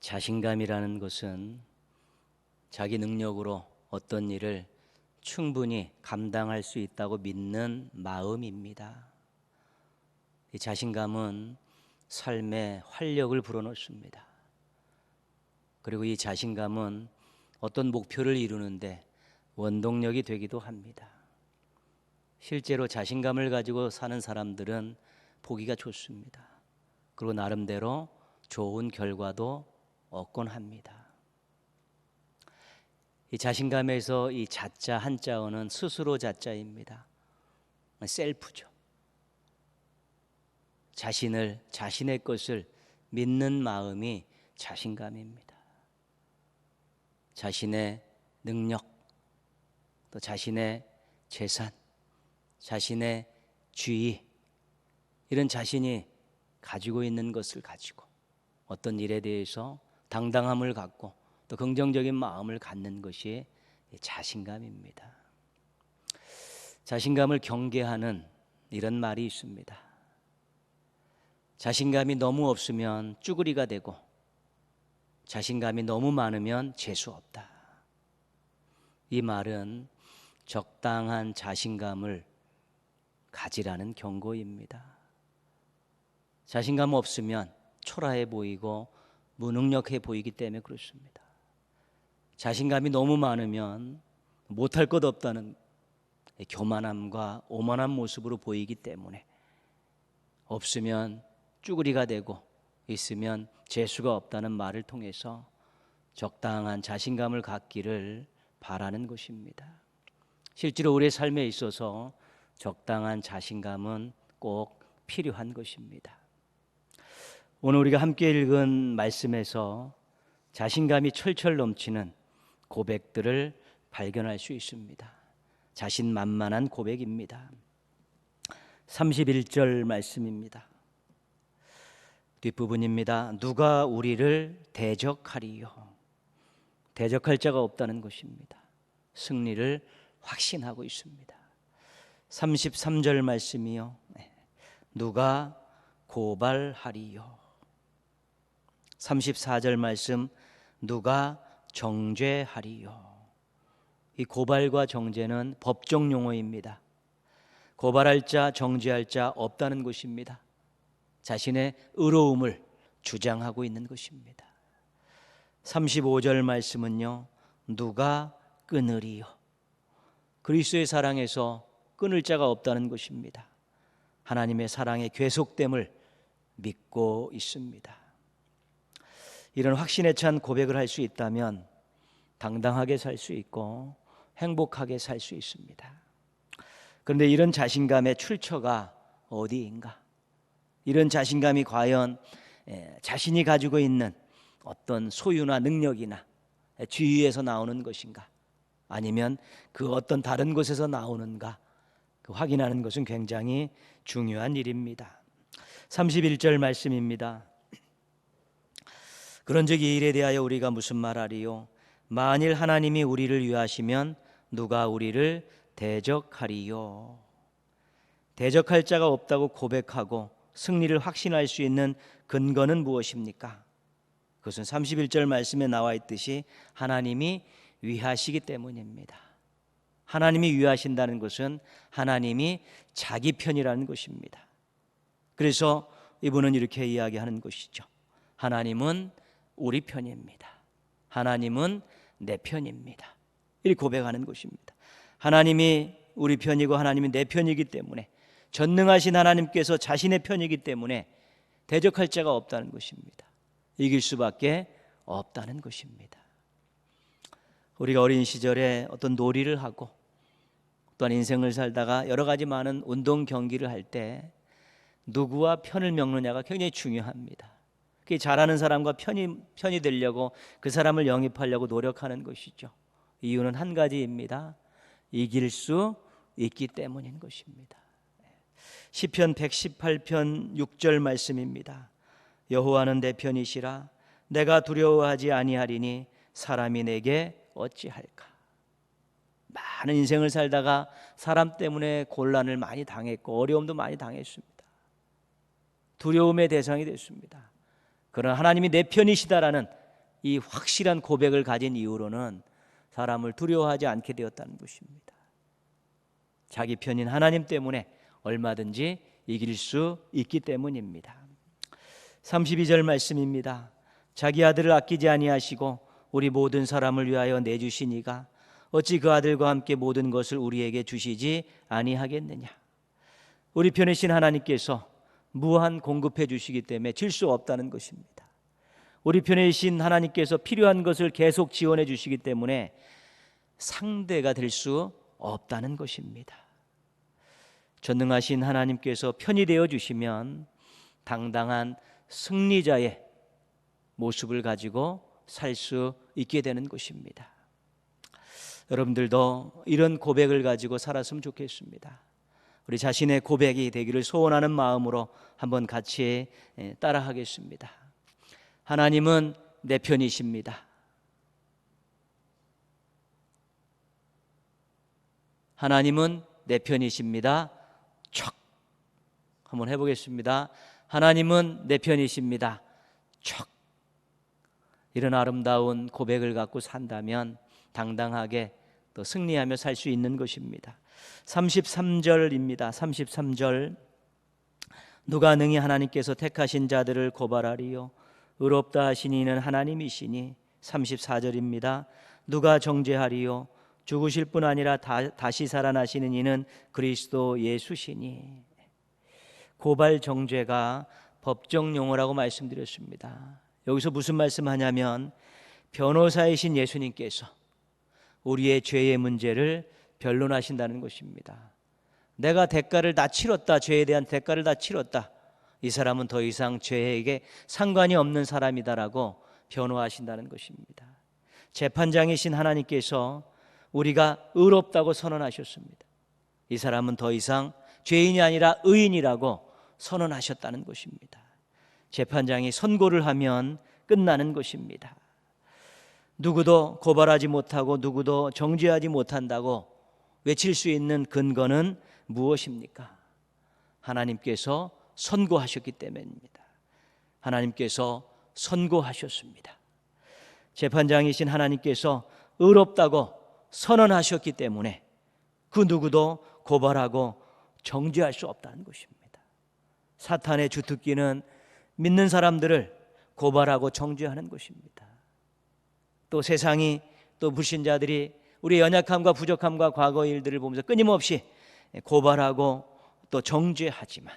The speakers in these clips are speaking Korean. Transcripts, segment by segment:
자신감이라는 것은 자기 능력으로 어떤 일을 충분히 감당할 수 있다고 믿는 마음입니다. 이 자신감은 삶에 활력을 불어넣습니다. 그리고 이 자신감은 어떤 목표를 이루는데 원동력이 되기도 합니다. 실제로 자신감을 가지고 사는 사람들은 보기가 좋습니다. 그리고 나름대로 좋은 결과도 얻곤 합니다. 이 자신감에서 이 자자 한자어는 스스로 자자입니다. 셀프죠. 자신의 것을 믿는 마음이 자신감입니다. 자신의 능력, 또 자신의 재산, 자신의 지위, 이런 자신이 가지고 있는 것을 가지고 어떤 일에 대해서 당당함을 갖고 또 긍정적인 마음을 갖는 것이 자신감입니다. 자신감을 경계하는 이런 말이 있습니다. 자신감이 너무 없으면 쭈그리가 되고 자신감이 너무 많으면 재수 없다. 이 말은 적당한 자신감을 가지라는 경고입니다. 자신감 없으면 초라해 보이고 무능력해 보이기 때문에 그렇습니다. 자신감이 너무 많으면 못할 것 없다는 교만함과 오만한 모습으로 보이기 때문에 없으면 쭈그리가 되고 있으면 재수가 없다는 말을 통해서 적당한 자신감을 갖기를 바라는 것입니다. 실제로 우리의 삶에 있어서 적당한 자신감은 꼭 필요한 것입니다. 오늘 우리가 함께 읽은 말씀에서 자신감이 철철 넘치는 고백들을 발견할 수 있습니다. 자신만만한 고백입니다. 31절 말씀입니다. 뒷부분입니다. 누가 우리를 대적하리요? 대적할 자가 없다는 것입니다. 승리를 확신하고 있습니다. 33절 말씀이요. 누가 고발하리요? 34절 말씀, 누가 정죄하리요? 이 고발과 정죄는 법정 용어입니다. 고발할 자, 정죄할 자 없다는 것입니다. 자신의 의로움을 주장하고 있는 것입니다. 35절 말씀은요, 누가 끊으리요? 그리스도의 사랑에서 끊을 자가 없다는 것입니다. 하나님의 사랑의 계속됨을 믿고 있습니다. 이런 확신에 찬 고백을 할 수 있다면 당당하게 살 수 있고 행복하게 살 수 있습니다. 그런데 이런 자신감의 출처가 어디인가? 이런 자신감이 과연 자신이 가지고 있는 어떤 소유나 능력이나 지위에서 나오는 것인가? 아니면 그 어떤 다른 곳에서 나오는가? 그 확인하는 것은 굉장히 중요한 일입니다. 31절 말씀입니다. 그런즉 이 일에 대하여 우리가 무슨 말하리요? 만일 하나님이 우리를 위하시면 누가 우리를 대적하리요? 대적할 자가 없다고 고백하고 승리를 확신할 수 있는 근거는 무엇입니까? 그것은 31절 말씀에 나와 있듯이 하나님이 위하시기 때문입니다. 하나님이 위하신다는 것은 하나님이 자기 편이라는 것입니다. 그래서 이분은 이렇게 이야기하는 것이죠. 하나님은 우리 편입니다. 하나님은 내 편입니다. 이렇게 고백하는 것입니다. 하나님이 우리 편이고 하나님이 내 편이기 때문에, 전능하신 하나님께서 자신의 편이기 때문에 대적할 자가 없다는 것입니다. 이길 수밖에 없다는 것입니다. 우리가 어린 시절에 어떤 놀이를 하고 또한 인생을 살다가 여러 가지 많은 운동 경기를 할 때 누구와 편을 먹느냐가 굉장히 중요합니다. 그게 잘하는 사람과 편이 되려고 그 사람을 영입하려고 노력하는 것이죠. 이유는 한 가지입니다. 이길 수 있기 때문인 것입니다. 시편 118편 6절 말씀입니다. 여호와는 내 편이시라. 내가 두려워하지 아니하리니 사람이 내게 어찌할까? 많은 인생을 살다가 사람 때문에 곤란을 많이 당했고 어려움도 많이 당했습니다. 두려움의 대상이 됐습니다. 그러나 하나님이 내 편이시다라는 이 확실한 고백을 가진 이후로는 사람을 두려워하지 않게 되었다는 것입니다. 자기 편인 하나님 때문에 얼마든지 이길 수 있기 때문입니다. 32절 말씀입니다. 자기 아들을 아끼지 아니하시고 우리 모든 사람을 위하여 내주시니가 어찌 그 아들과 함께 모든 것을 우리에게 주시지 아니하겠느냐. 우리 편이신 하나님께서 무한 공급해 주시기 때문에 질 수 없다는 것입니다. 우리 편이신 하나님께서 필요한 것을 계속 지원해 주시기 때문에 상대가 될 수 없다는 것입니다. 전능하신 하나님께서 편이 되어 주시면 당당한 승리자의 모습을 가지고 살 수 있게 되는 것입니다. 여러분들도 이런 고백을 가지고 살았으면 좋겠습니다. 우리 자신의 고백이 되기를 소원하는 마음으로 한번 같이 따라하겠습니다. 하나님은 내 편이십니다. 하나님은 내 편이십니다. 척 한번 해보겠습니다. 하나님은 내 편이십니다. 척. 이런 아름다운 고백을 갖고 산다면 당당하게 또 승리하며 살 수 있는 것입니다. 33절입니다. 33절. 누가 능히 하나님께서 택하신 자들을 고발하리요 의롭다 하신 이는 하나님이시니. 34절입니다. 누가 정죄하리요 죽으실 뿐 아니라 다시 살아나시는 이는 그리스도 예수시니. 고발 정죄가 법정 용어라고 말씀드렸습니다. 여기서 무슨 말씀하냐면 변호사이신 예수님께서 우리의 죄의 문제를 변론하신다는 것입니다. 내가 대가를 다 치렀다. 죄에 대한 대가를 다 치렀다. 이 사람은 더 이상 죄에게 상관이 없는 사람이다라고 변호하신다는 것입니다. 재판장이신 하나님께서 우리가 의롭다고 선언하셨습니다. 이 사람은 더 이상 죄인이 아니라 의인이라고 선언하셨다는 것입니다. 재판장이 선고를 하면 끝나는 것입니다. 누구도 고발하지 못하고 누구도 정죄하지 못한다고 외칠 수 있는 근거는 무엇입니까? 하나님께서 선고하셨기 때문입니다. 하나님께서 선고하셨습니다. 재판장이신 하나님께서 의롭다고 선언하셨기 때문에 그 누구도 고발하고 정죄할 수 없다는 것입니다. 사탄의 주특기는 믿는 사람들을 고발하고 정죄하는 것입니다. 또 세상이 또 불신자들이 우리의 연약함과 부족함과 과거의 일들을 보면서 끊임없이 고발하고 또 정죄하지만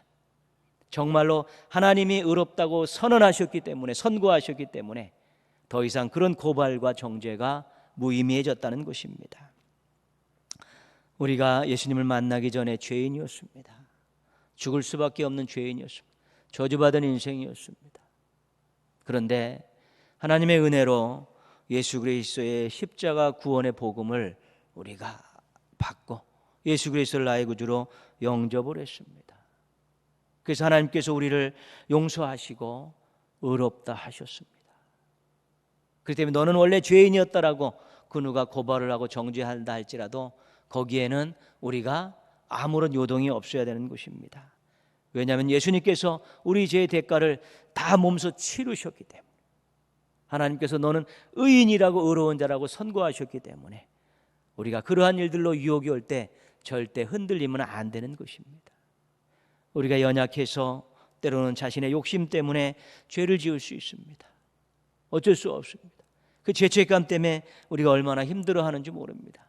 정말로 하나님이 의롭다고 선언하셨기 때문에 선고하셨기 때문에 더 이상 그런 고발과 정죄가 무의미해졌다는 것입니다. 우리가 예수님을 만나기 전에 죄인이었습니다. 죽을 수밖에 없는 죄인이었습니다. 저주받은 인생이었습니다. 그런데 하나님의 은혜로 예수 그리스도의 십자가 구원의 복음을 우리가 받고 예수 그리스도를 나의 구주로 영접을 했습니다. 그래서 하나님께서 우리를 용서하시고 의롭다 하셨습니다. 그렇기 때문에 너는 원래 죄인이었다라고 그 누가 고발을 하고 정죄한다 할지라도 거기에는 우리가 아무런 요동이 없어야 되는 것입니다. 왜냐하면 예수님께서 우리 죄의 대가를 다 몸소 치르셨기 때문에 하나님께서 너는 의인이라고 의로운 자라고 선고하셨기 때문에 우리가 그러한 일들로 유혹이 올 때 절대 흔들리면 안 되는 것입니다. 우리가 연약해서 때로는 자신의 욕심 때문에 죄를 지을 수 있습니다. 어쩔 수 없습니다. 그 죄책감 때문에 우리가 얼마나 힘들어하는지 모릅니다.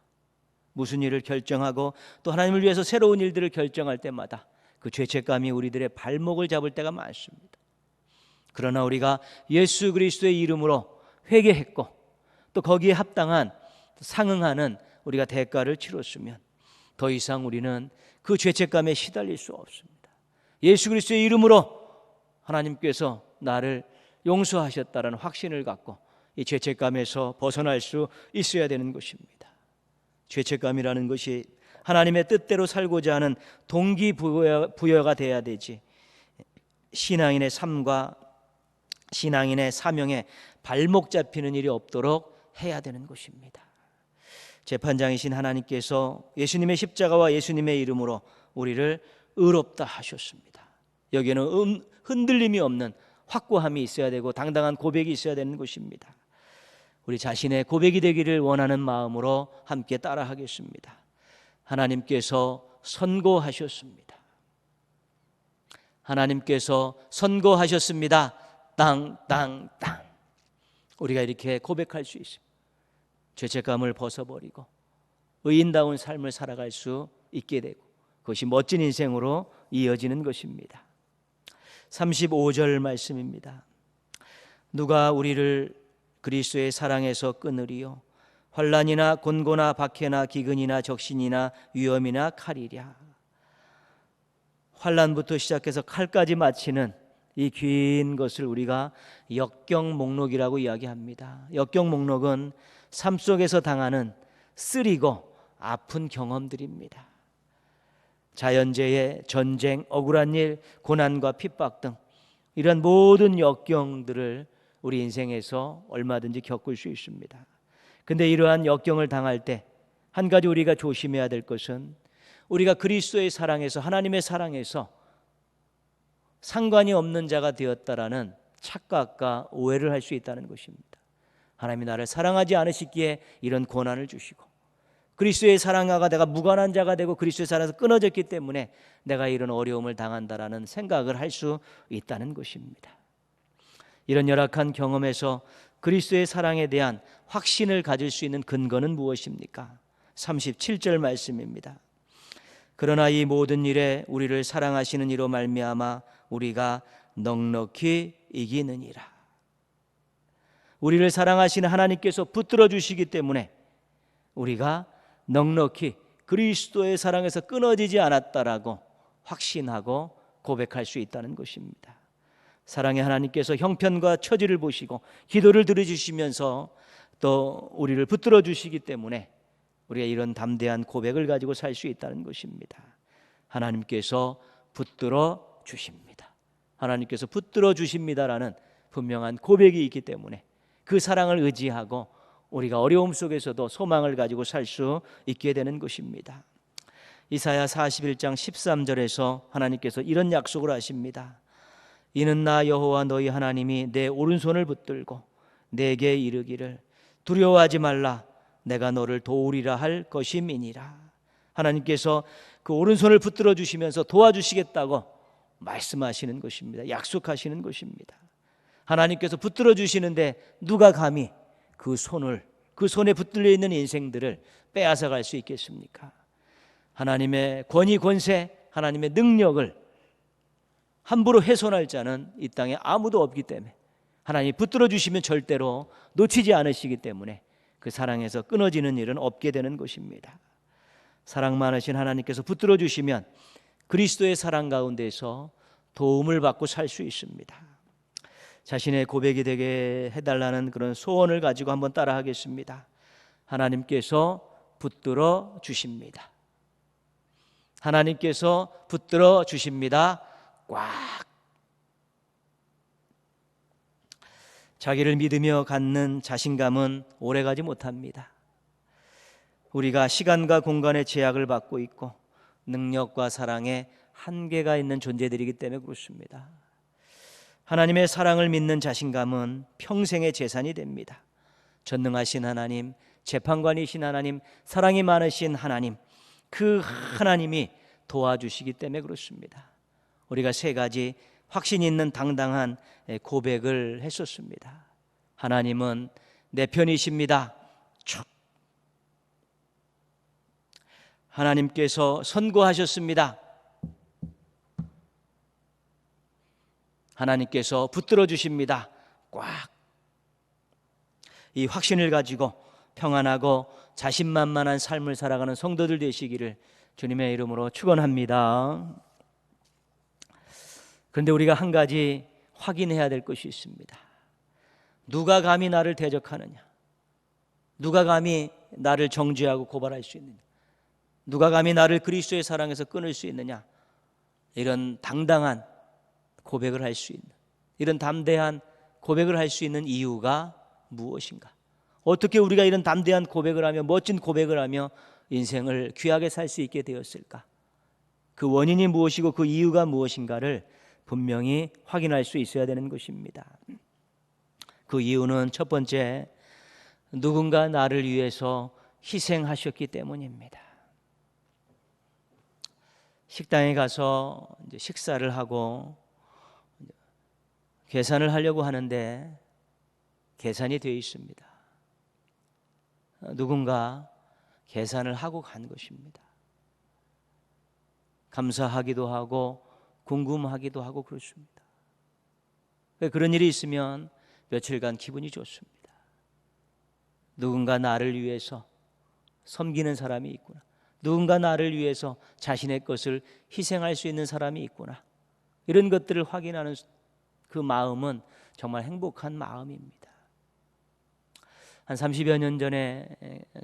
무슨 일을 결정하고 또 하나님을 위해서 새로운 일들을 결정할 때마다 그 죄책감이 우리들의 발목을 잡을 때가 많습니다. 그러나 우리가 예수 그리스도의 이름으로 회개했고 또 거기에 합당한 상응하는 우리가 대가를 치렀으면 더 이상 우리는 그 죄책감에 시달릴 수 없습니다. 예수 그리스도의 이름으로 하나님께서 나를 용서하셨다는 확신을 갖고 이 죄책감에서 벗어날 수 있어야 되는 것입니다. 죄책감이라는 것이 하나님의 뜻대로 살고자 하는 동기부여가 돼야 되지 신앙인의 삶과 신앙인의 사명에 발목 잡히는 일이 없도록 해야 되는 것입니다. 재판장이신 하나님께서 예수님의 십자가와 예수님의 이름으로 우리를 의롭다 하셨습니다. 여기에는 흔들림이 없는 확고함이 있어야 되고 당당한 고백이 있어야 되는 것입니다. 우리 자신의 고백이 되기를 원하는 마음으로 함께 따라하겠습니다. 하나님께서 선고하셨습니다. 하나님께서 선고하셨습니다. 땅. 우리가 이렇게 고백할 수 있습니다. 죄책감을 벗어버리고 의인다운 삶을 살아갈 수 있게 되고 그것이 멋진 인생으로 이어지는 것입니다. 35절 말씀입니다. 누가 우리를 그리스도의 사랑에서 끊으리요? 환난이나 곤고나 박해나 기근이나 적신이나 위험이나 칼이랴. 환난부터 시작해서 칼까지 마치는 이 긴 것을 우리가 역경 목록이라고 이야기합니다. 역경 목록은 삶 속에서 당하는 쓰리고 아픈 경험들입니다. 자연재해, 전쟁, 억울한 일, 고난과 핍박 등 이런 모든 역경들을 우리 인생에서 얼마든지 겪을 수 있습니다. 근데 이러한 역경을 당할 때 한 가지 우리가 조심해야 될 것은 우리가 그리스도의 사랑에서, 하나님의 사랑에서 상관이 없는 자가 되었다라는 착각과 오해를 할 수 있다는 것입니다. 하나님이 나를 사랑하지 않으시기에 이런 고난을 주시고, 그리스도의 사랑과 내가 무관한 자가 되고 그리스도의 사랑에서 끊어졌기 때문에 내가 이런 어려움을 당한다라는 생각을 할 수 있다는 것입니다. 이런 열악한 경험에서 그리스도의 사랑에 대한 확신을 가질 수 있는 근거는 무엇입니까? 37절 말씀입니다. 그러나 이 모든 일에 우리를 사랑하시는 이로 말미암아 우리가 넉넉히 이기느니라. 우리를 사랑하시는 하나님께서 붙들어 주시기 때문에 우리가 넉넉히 그리스도의 사랑에서 끊어지지 않았다라고 확신하고 고백할 수 있다는 것입니다. 사랑의 하나님께서 형편과 처지를 보시고 기도를 들어주시면서 또 우리를 붙들어 주시기 때문에 우리가 이런 담대한 고백을 가지고 살 수 있다는 것입니다. 하나님께서 붙들어 주십니다. 하나님께서 붙들어 주십니다라는 분명한 고백이 있기 때문에 그 사랑을 의지하고 우리가 어려움 속에서도 소망을 가지고 살 수 있게 되는 것입니다. 이사야 41장 13절에서 하나님께서 이런 약속을 하십니다. 이는 나 여호와 너희 하나님이 내 오른손을 붙들고 내게 이르기를 두려워하지 말라, 내가 너를 도우리라 할 것임이니라. 하나님께서 그 오른손을 붙들어 주시면서 도와주시겠다고 말씀하시는 것입니다. 약속하시는 것입니다. 하나님께서 붙들어 주시는데 누가 감히 그 손에 붙들려 있는 인생들을 빼앗아 갈 수 있겠습니까? 하나님의 권위 권세, 하나님의 능력을 함부로 훼손할 자는 이 땅에 아무도 없기 때문에 하나님이 붙들어 주시면 절대로 놓치지 않으시기 때문에 그 사랑에서 끊어지는 일은 없게 되는 것입니다. 사랑 많으신 하나님께서 붙들어 주시면 그리스도의 사랑 가운데서 도움을 받고 살 수 있습니다. 자신의 고백이 되게 해달라는 그런 소원을 가지고 한번 따라 하겠습니다. 하나님께서 붙들어 주십니다. 하나님께서 붙들어 주십니다. 꽉. 자기를 믿으며 갖는 자신감은 오래가지 못합니다. 우리가 시간과 공간의 제약을 받고 있고 능력과 사랑에 한계가 있는 존재들이기 때문에 그렇습니다. 하나님의 사랑을 믿는 자신감은 평생의 재산이 됩니다. 전능하신 하나님, 재판관이신 하나님, 사랑이 많으신 하나님, 그 하나님이 도와주시기 때문에 그렇습니다. 우리가 세 가지 확신 있는 당당한 고백을 했었습니다. 하나님은 내 편이십니다. 하나님께서 선고하셨습니다. 하나님께서 붙들어 주십니다. 꽉. 이 확신을 가지고 평안하고 자신만만한 삶을 살아가는 성도들 되시기를 주님의 이름으로 축원합니다. 그런데 우리가 한 가지 확인해야 될 것이 있습니다. 누가 감히 나를 대적하느냐? 누가 감히 나를 정죄하고 고발할 수 있느냐? 누가 감히 나를 그리스도의 사랑에서 끊을 수 있느냐? 이런 당당한 고백을 할 수 있는, 이런 담대한 고백을 할 수 있는 이유가 무엇인가? 어떻게 우리가 이런 담대한 고백을 하며 멋진 고백을 하며 인생을 귀하게 살 수 있게 되었을까? 그 원인이 무엇이고 그 이유가 무엇인가를 분명히 확인할 수 있어야 되는 것입니다. 그 이유는 첫 번째, 누군가 나를 위해서 희생하셨기 때문입니다. 식당에 가서 이제 식사를 하고 계산을 하려고 하는데 계산이 되어 있습니다. 누군가 계산을 하고 간 것입니다. 감사하기도 하고 궁금하기도 하고 그렇습니다. 그런 일이 있으면 며칠간 기분이 좋습니다. 누군가 나를 위해서 섬기는 사람이 있구나. 누군가 나를 위해서 자신의 것을 희생할 수 있는 사람이 있구나. 이런 것들을 확인하는 그 마음은 정말 행복한 마음입니다. 한 30여 년 전에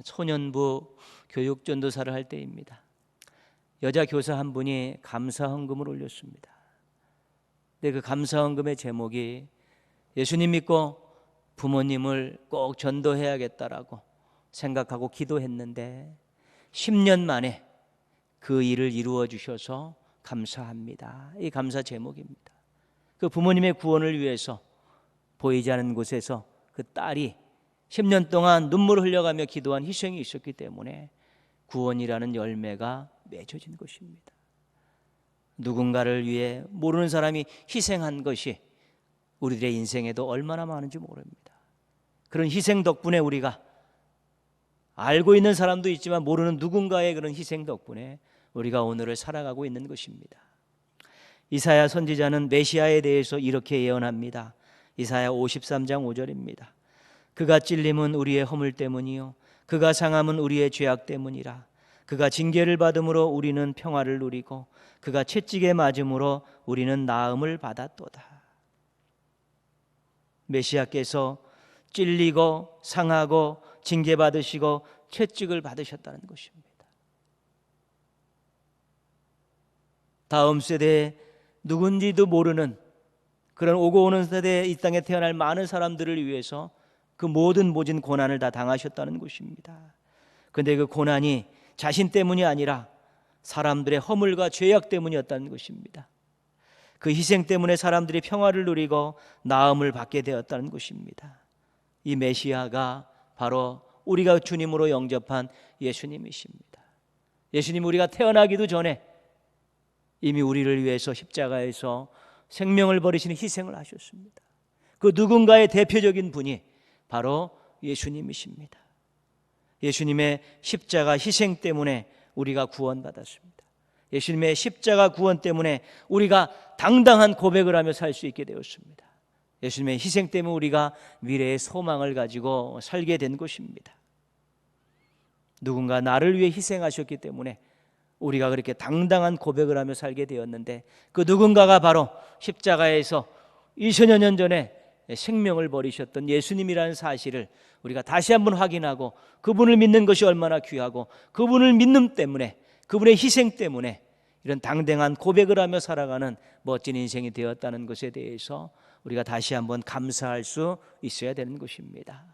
소년부 교육 전도사를 할 때입니다. 여자 교사 한 분이 감사헌금을 올렸습니다. 근데 그 감사헌금의 제목이 예수님 믿고 부모님을 꼭 전도해야겠다라고 생각하고 기도했는데 10년 만에 그 일을 이루어 주셔서 감사합니다. 이 감사 제목입니다. 그 부모님의 구원을 위해서 보이지 않는 곳에서 그 딸이 10년 동안 눈물을 흘려가며 기도한 희생이 있었기 때문에 구원이라는 열매가 맺어진 것입니다. 누군가를 위해 모르는 사람이 희생한 것이 우리들의 인생에도 얼마나 많은지 모릅니다. 그런 희생 덕분에 우리가 알고 있는 사람도 있지만 모르는 누군가의 그런 희생 덕분에 우리가 오늘을 살아가고 있는 것입니다. 이사야 선지자는 메시아에 대해서 이렇게 예언합니다. 이사야 53장 5절입니다. 그가 찔림은 우리의 허물 때문이요 그가 상함은 우리의 죄악 때문이라. 그가 징계를 받음으로 우리는 평화를 누리고 그가 채찍에 맞음으로 우리는 나음을 받았도다. 메시아께서 찔리고 상하고 징계받으시고 채찍을 받으셨다는 것입니다. 다음 세대에 누군지도 모르는 그런 오고 오는 세대에 이 땅에 태어날 많은 사람들을 위해서 그 모든 모진 고난을 다 당하셨다는 것입니다. 그런데 그 고난이 자신 때문이 아니라 사람들의 허물과 죄악 때문이었다는 것입니다. 그 희생 때문에 사람들이 평화를 누리고 나음을 받게 되었다는 것입니다. 이 메시아가 바로 우리가 주님으로 영접한 예수님이십니다. 예수님 우리가 태어나기도 전에 이미 우리를 위해서 십자가에서 생명을 버리시는 희생을 하셨습니다. 그 누군가의 대표적인 분이 바로 예수님이십니다. 예수님의 십자가 희생 때문에 우리가 구원받았습니다. 예수님의 십자가 구원 때문에 우리가 당당한 고백을 하며 살 수 있게 되었습니다. 예수님의 희생 때문에 우리가 미래의 소망을 가지고 살게 된 것입니다. 누군가 나를 위해 희생하셨기 때문에 우리가 그렇게 당당한 고백을 하며 살게 되었는데 그 누군가가 바로 십자가에서 2000여 년 전에 생명을 버리셨던 예수님이라는 사실을 우리가 다시 한번 확인하고 그분을 믿는 것이 얼마나 귀하고 그분을 믿는 때문에 그분의 희생 때문에 이런 당당한 고백을 하며 살아가는 멋진 인생이 되었다는 것에 대해서 우리가 다시 한번 감사할 수 있어야 되는 것입니다.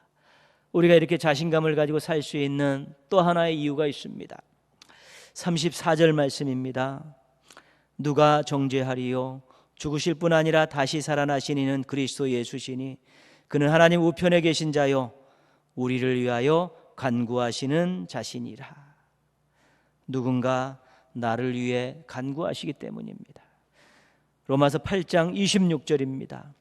우리가 이렇게 자신감을 가지고 살 수 있는 또 하나의 이유가 있습니다. 34절 말씀입니다. 누가 정죄하리요 죽으실 뿐 아니라 다시 살아나신 이는 그리스도 예수시니 그는 하나님 우편에 계신 자요 우리를 위하여 간구하시는 자신이라. 누군가 나를 위해 간구하시기 때문입니다. 로마서 8장 26절입니다.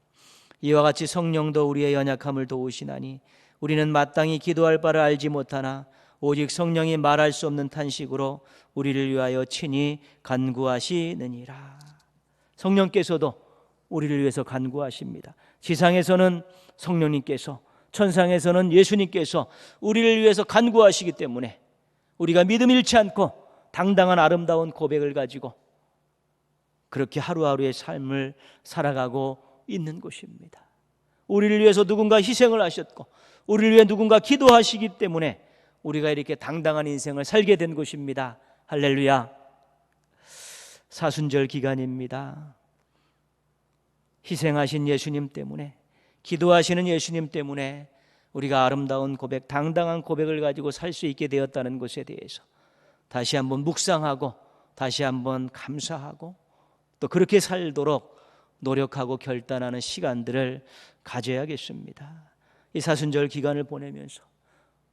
이와 같이 성령도 우리의 연약함을 도우시나니 우리는 마땅히 기도할 바를 알지 못하나 오직 성령이 말할 수 없는 탄식으로 우리를 위하여 친히 간구하시느니라. 성령께서도 우리를 위해서 간구하십니다. 지상에서는 성령님께서, 천상에서는 예수님께서 우리를 위해서 간구하시기 때문에 우리가 믿음 잃지 않고 당당한 아름다운 고백을 가지고 그렇게 하루하루의 삶을 살아가고 있는 것입니다. 우리를 위해서 누군가 희생을 하셨고 우리를 위해 누군가 기도하시기 때문에 우리가 이렇게 당당한 인생을 살게 된 것입니다. 할렐루야. 사순절 기간입니다. 희생하신 예수님 때문에, 기도하시는 예수님 때문에 우리가 아름다운 고백, 당당한 고백을 가지고 살 수 있게 되었다는 것에 대해서 다시 한번 묵상하고 다시 한번 감사하고 또 그렇게 살도록 노력하고 결단하는 시간들을 가져야겠습니다. 이 사순절 기간을 보내면서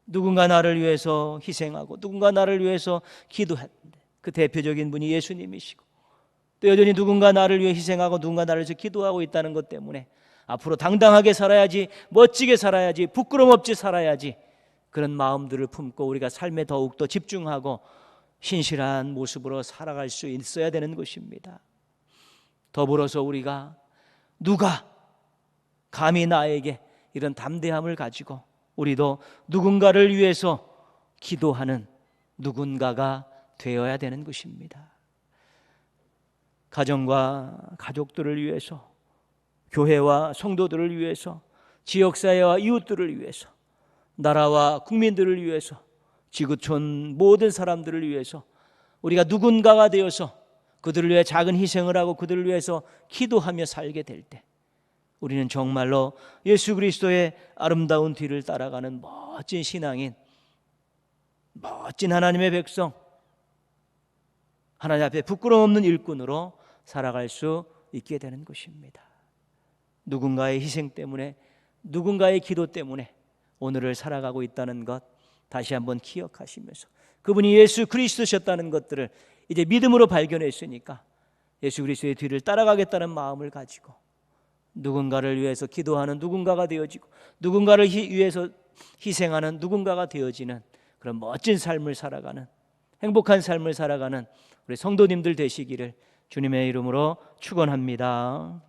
누군가 나를 위해서 희생하고 누군가 나를 위해서 기도했는데 그 대표적인 분이 예수님이시고, 또 여전히 누군가 나를 위해 희생하고 누군가 나를 위해서 기도하고 있다는 것 때문에 앞으로 당당하게 살아야지, 멋지게 살아야지, 부끄럼 없이 살아야지, 그런 마음들을 품고 우리가 삶에 더욱더 집중하고 신실한 모습으로 살아갈 수 있어야 되는 것입니다. 더불어서 우리가 누가 감히 나에게 이런 담대함을 가지고 우리도 누군가를 위해서 기도하는 누군가가 되어야 되는 것입니다. 가정과 가족들을 위해서, 교회와 성도들을 위해서, 지역사회와 이웃들을 위해서, 나라와 국민들을 위해서, 지구촌 모든 사람들을 위해서 우리가 누군가가 되어서 그들을 위해 작은 희생을 하고 그들을 위해서 기도하며 살게 될 때 우리는 정말로 예수 그리스도의 아름다운 뒤를 따라가는 멋진 신앙인, 멋진 하나님의 백성, 하나님 앞에 부끄러움 없는 일꾼으로 살아갈 수 있게 되는 것입니다. 누군가의 희생 때문에, 누군가의 기도 때문에 오늘을 살아가고 있다는 것 다시 한번 기억하시면서, 그분이 예수 그리스도셨다는 것들을 이제 믿음으로 발견했으니까 예수 그리스도의 뒤를 따라가겠다는 마음을 가지고 누군가를 위해서 기도하는 누군가가 되어지고 누군가를 위해서 희생하는 누군가가 되어지는 그런 멋진 삶을 살아가는, 행복한 삶을 살아가는 우리 성도님들 되시기를 주님의 이름으로 축원합니다.